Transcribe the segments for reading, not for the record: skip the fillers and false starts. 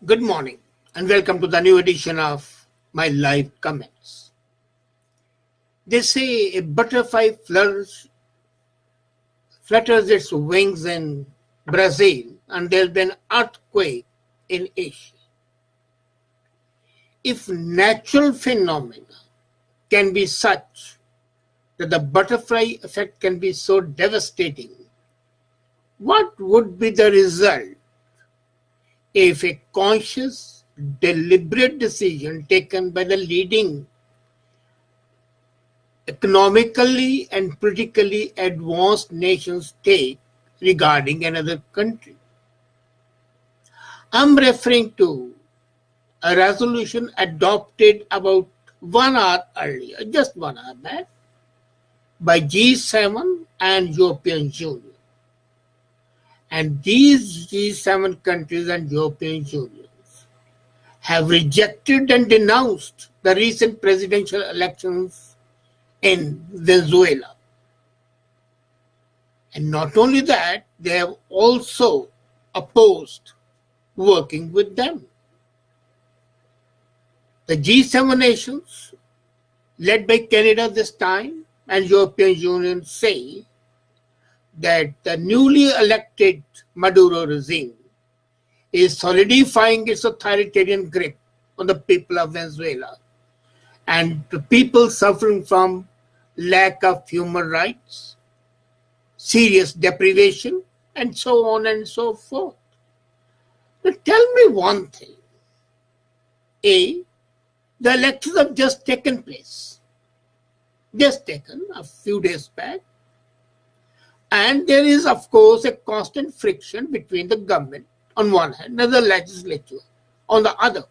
Good morning and welcome to the new edition of my live comments. They say a butterfly flutters its wings in Brazil and there'll be an earthquake in Asia. If natural phenomena can be such that the butterfly effect can be so devastating, what would be the result if a conscious, deliberate decision taken by the leading economically and politically advanced nations take regarding another country? I'm referring to a resolution adopted about 1 hour earlier, just 1 hour back, by G7 and European Union. And these G7 countries and European Union have rejected and denounced the recent presidential elections in Venezuela. And not only that, they have also opposed working with them. The G7 nations, led by Canada this time, and European Union say that the newly elected Maduro regime is solidifying its authoritarian grip on the people of Venezuela and the people suffering from lack of human rights, serious deprivation, and so on and so forth. Now tell me one thing. A, the elections have just taken place. Just taken a few days back. And there is, of course, a constant friction between the government on one hand and the legislature on the other,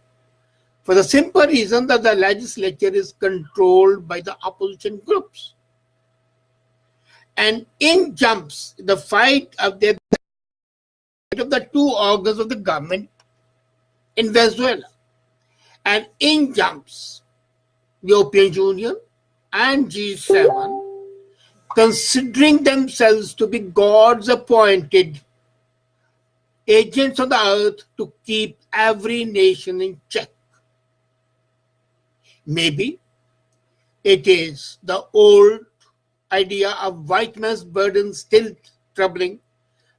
for the simple reason that the legislature is controlled by the opposition groups. And in jumps the fight of the two organs of the government in Venezuela. And in jumps European Union and G7, considering themselves to be God's appointed agents on the earth to keep every nation in check. Maybe it is the old idea of white man's burden still troubling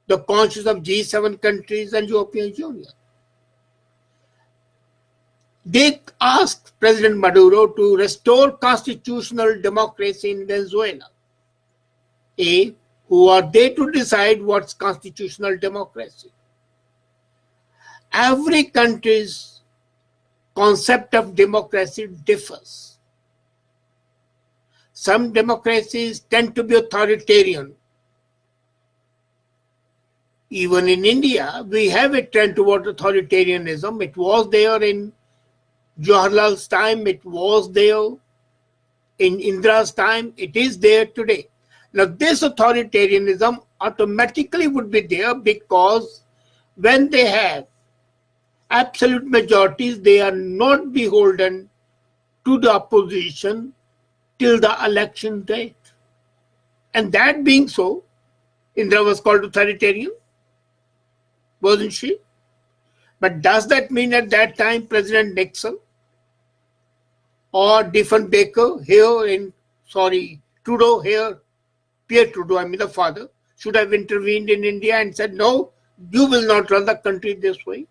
the conscience of G7 countries and European Union. They asked President Maduro to restore constitutional democracy in Venezuela. A, who are they to decide what's constitutional democracy? Every country's concept of democracy differs. Some democracies tend to be authoritarian. Even in India, we have a trend toward authoritarianism. It was there in Jawaharlal's time, it was there in Indira's time, it is there today. Now, this authoritarianism automatically would be there because when they have absolute majorities, they are not beholden to the opposition till the election date. And that being so, Indira was called authoritarian, wasn't she? But does that mean at that time President Nixon or Diefenbaker Trudeau here, Pierre Trudeau, I mean the father, should have intervened in India and said, no, you will not run the country this way?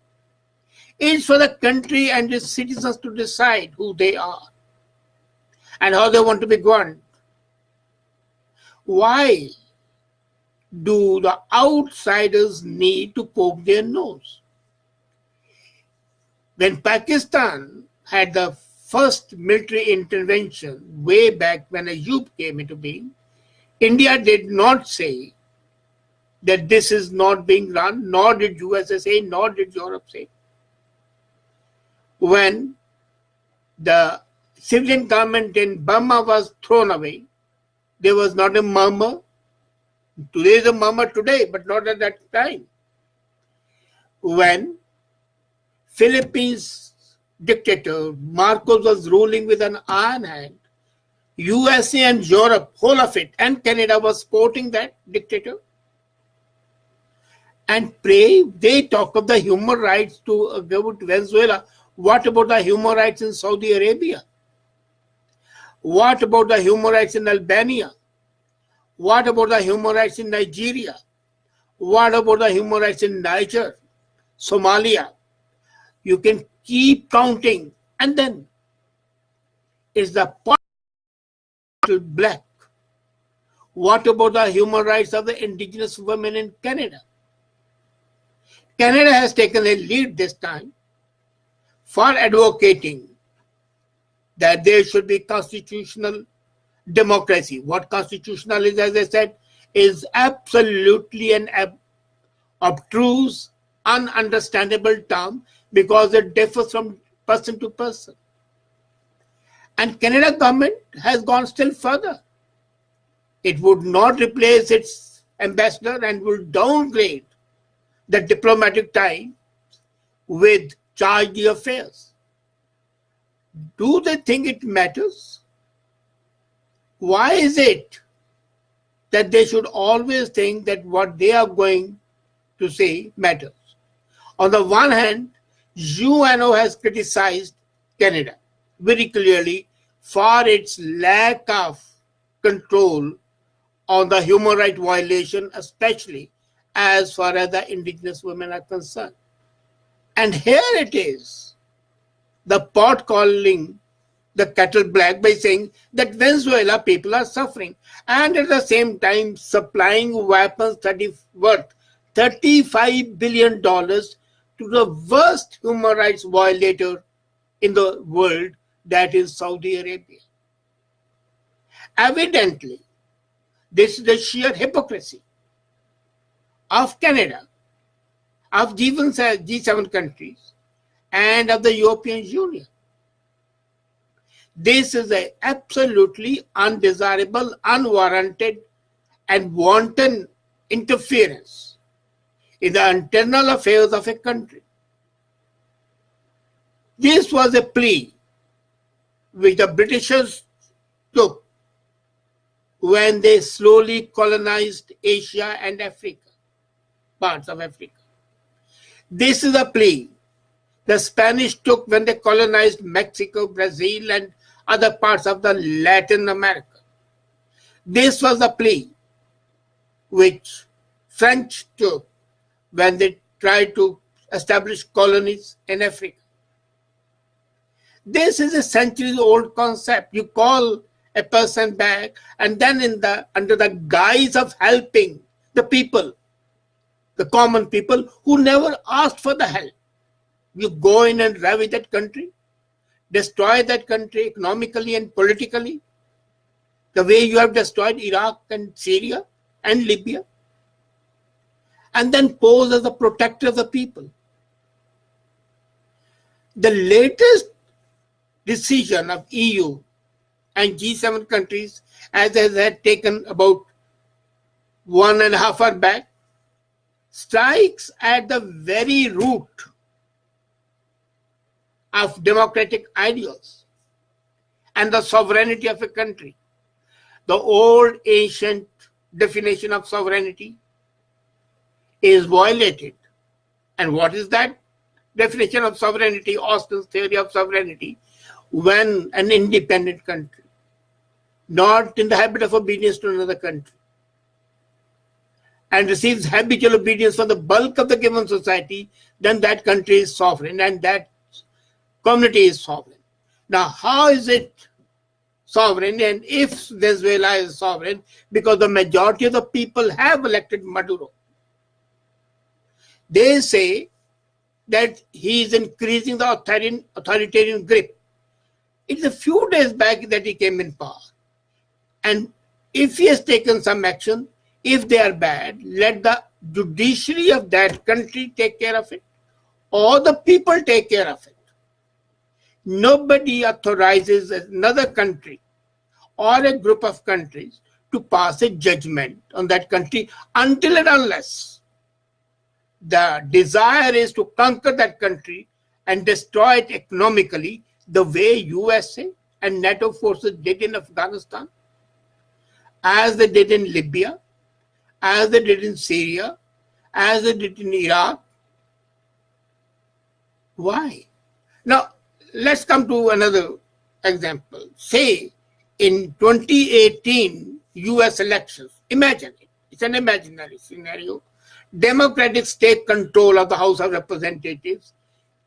It's for the country and its citizens to decide who they are and how they want to be governed. Why do the outsiders need to poke their nose? When Pakistan had the first military intervention way back when Ayub came into being, India did not say that this is not being run, nor did USA say, nor did Europe say. When the civilian government in Burma was thrown away, there was not a murmur. Today is a murmur today, but not at that time. When Philippines dictator Marcos was ruling with an iron hand, USA and Europe, whole of it, and Canada was supporting that dictator. and pray. They talk of the human rights to about Venezuela. What about the human rights in Saudi Arabia? What about the human rights in Albania? What about the human rights in Nigeria? What about the human rights in Niger, Somalia? You can keep counting. And then is the pot black. What about the human rights of the indigenous women in Canada? Canada has taken a lead this time for advocating that there should be constitutional democracy. What constitutional is, as I said, is absolutely an obtruse, ununderstandable term because it differs from person to person. And Canada government has gone still further. It would not replace its ambassador and will downgrade the diplomatic tie with charge d'affaires. Do they think it matters? Why is it that they should always think that what they are going to say matters? On the one hand, UNO has criticized Canada very clearly for its lack of control on the human rights violation, especially as far as the indigenous women are concerned. And here it is, the pot calling the kettle black by saying that Venezuela people are suffering and at the same time supplying weapons worth $35 billion to the worst human rights violator in the world, that is Saudi Arabia. Evidently, this is the sheer hypocrisy of Canada, of G7 countries, and of the European Union. This is an absolutely undesirable, unwarranted, and wanton interference in the internal affairs of a country. This was a plea which the Britishers took when they slowly colonized Asia and Africa, parts of Africa. This is a plea the Spanish took when they colonized Mexico, Brazil, and other parts of the Latin America. This was the plea which French took when they tried to establish colonies in Africa. This is a centuries-old concept. You call a person back, and then under the guise of helping the people, the common people who never asked for the help, you go in and ravage that country, destroy that country economically and politically, the way you have destroyed Iraq and Syria and Libya, and then pose as a protector of the people. The latest decision of EU and G7 countries, as they had taken about 1.5 hours back, strikes at the very root of democratic ideals and the sovereignty of a country. The old ancient definition of sovereignty is violated. And what is that definition of sovereignty, Austin's theory of sovereignty? When an independent country, not in the habit of obedience to another country, and receives habitual obedience from the bulk of the given society, then that country is sovereign and that community is sovereign. Now, how is it sovereign? And if Venezuela is sovereign, because the majority of the people have elected Maduro, they say that he is increasing the authoritarian grip. It's a few days back that he came in power. And if he has taken some action, if they are bad, let the judiciary of that country take care of it, or the people take care of it. Nobody authorizes another country or a group of countries to pass a judgment on that country until and unless the desire is to conquer that country and destroy it economically the way USA and NATO forces did in Afghanistan, as they did in Libya, as they did in Syria, as it did in Iraq. Why? Now, let's come to another example. Say in 2018 US elections, imagine it, it's an imaginary scenario. Democrats take control of the House of Representatives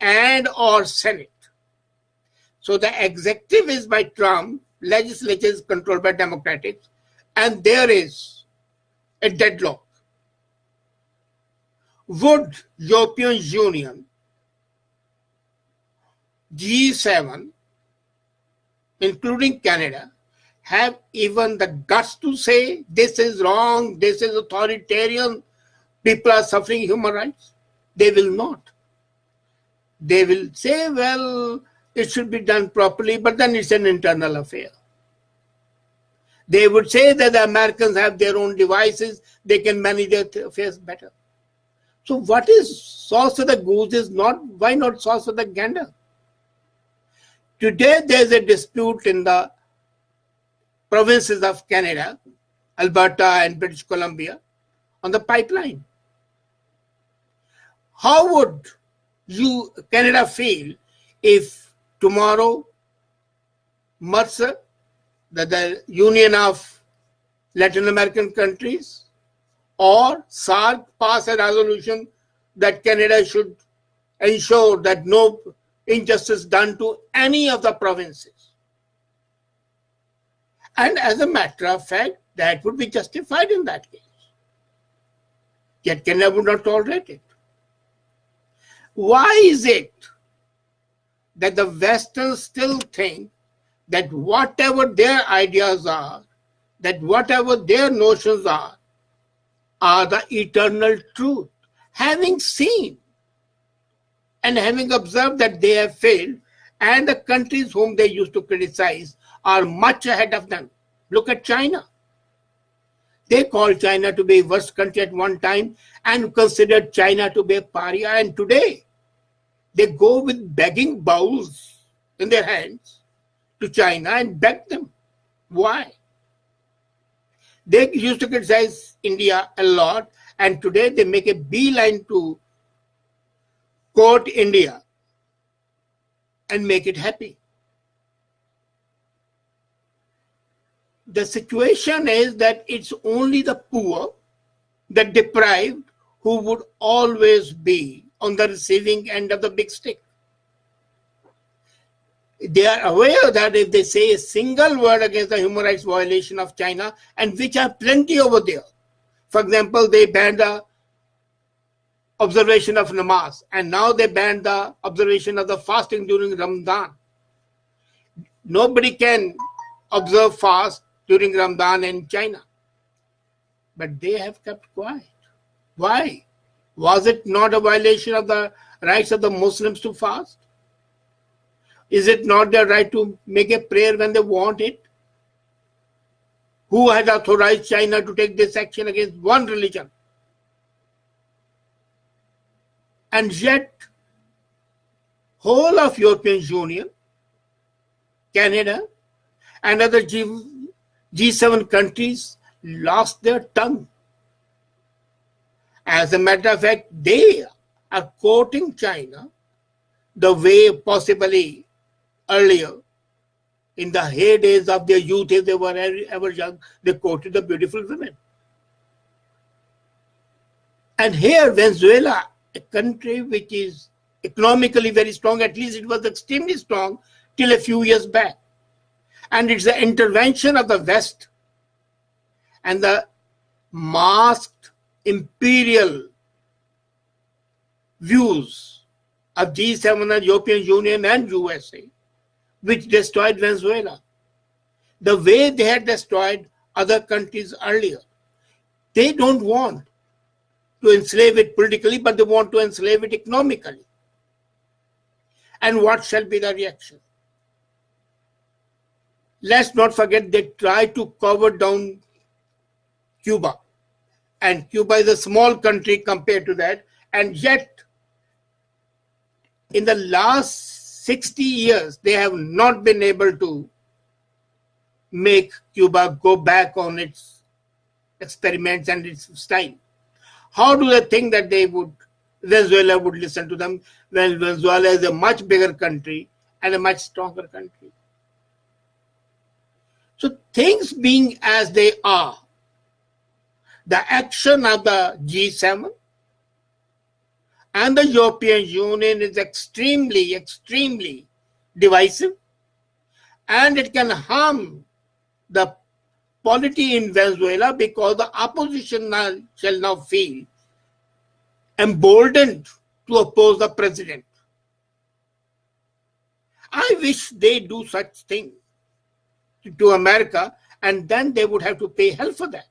and or Senate. So the executive is by Trump, legislature is controlled by Democrats, and there is a deadlock. Would European Union, G7, including Canada, have even the guts to say this is wrong, this is authoritarian, people are suffering human rights? They will not. They will say, well, it should be done properly, but then it's an internal affair. They would say that the Americans have their own devices, they can manage their affairs better. So what is sauce for the goose is not, why not sauce for the gander? Today there is a dispute in the provinces of Canada, Alberta and British Columbia, on the pipeline. How would Canada feel if tomorrow Mercer, the Union of Latin American countries, or SAARC pass a resolution that Canada should ensure that no injustice done to any of the provinces? And as a matter of fact, that would be justified in that case. Yet Canada would not tolerate it. Why is it that the Westerns still think that whatever their ideas are, that whatever their notions are the eternal truth? Having seen and having observed that they have failed, and the countries whom they used to criticize are much ahead of them. Look at China. They called China to be a worst country at one time and considered China to be a pariah, and today they go with begging bowls in their hands to China and beg them. Why? They used to criticize India a lot, and today they make a beeline to quote India and make it happy. The situation is that it's only the poor, the deprived, who would always be on the receiving end of the big stick. They are aware that if they say a single word against the human rights violation of China, and which are plenty over there. For example, they banned the observation of namaz, and now they banned the observation of the fasting during Ramadan. Nobody can observe fast during Ramadan in China. But they have kept quiet. Why? Was it not a violation of the rights of the Muslims to fast? Is it not their right to make a prayer when they want it? Who has authorized China to take this action against one religion? And yet, whole of European Union, Canada, and other G7 countries lost their tongue. As a matter of fact, they are quoting China the way possibly earlier, in the heydays of their youth, if they were ever young, they quoted the beautiful women. And here, Venezuela, a country which is economically very strong, at least it was extremely strong till a few years back. And it's the intervention of the West and the masked imperial views of G7 and European Union and USA, which destroyed Venezuela. The way they had destroyed other countries earlier. They don't want to enslave it politically, but they want to enslave it economically. And what shall be the reaction? Let's not forget they tried to cover down Cuba. And Cuba is a small country compared to that. And yet, in the last 60 years, they have not been able to make Cuba go back on its experiments and its style. How do they think that Venezuela would listen to them when Venezuela is a much bigger country and a much stronger country? So things being as they are, the action of the G7 and the European Union is extremely, extremely divisive, and it can harm the polity in Venezuela because the opposition shall now feel emboldened to oppose the president. I wish they do such thing to America, and then they would have to pay hell for that.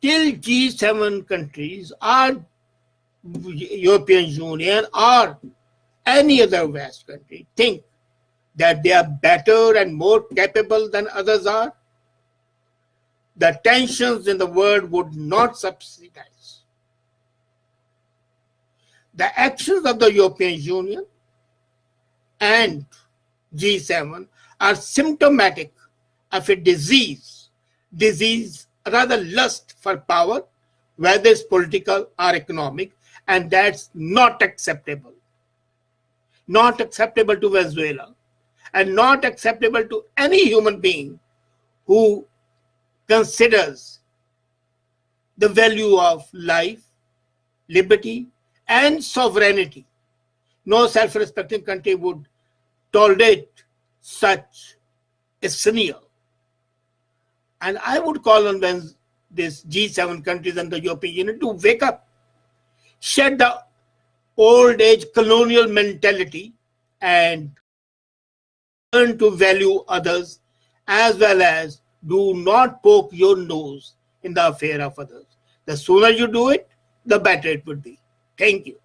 Till G7 countries or European Union or any other West country think that they are better and more capable than others are, the tensions in the world would not subsidize. The actions of the European Union and G7 are symptomatic of a disease, rather lust for power, whether it's political or economic, and that's not acceptable. Not acceptable to Venezuela, and not acceptable to any human being who considers the value of life, liberty, and sovereignty. No self-respecting country would tolerate such a scenario. And I would call on these G7 countries and the European Union to wake up, shed the old age colonial mentality, and learn to value others, as well as do not poke your nose in the affair of others. The sooner you do it, the better it would be. Thank you.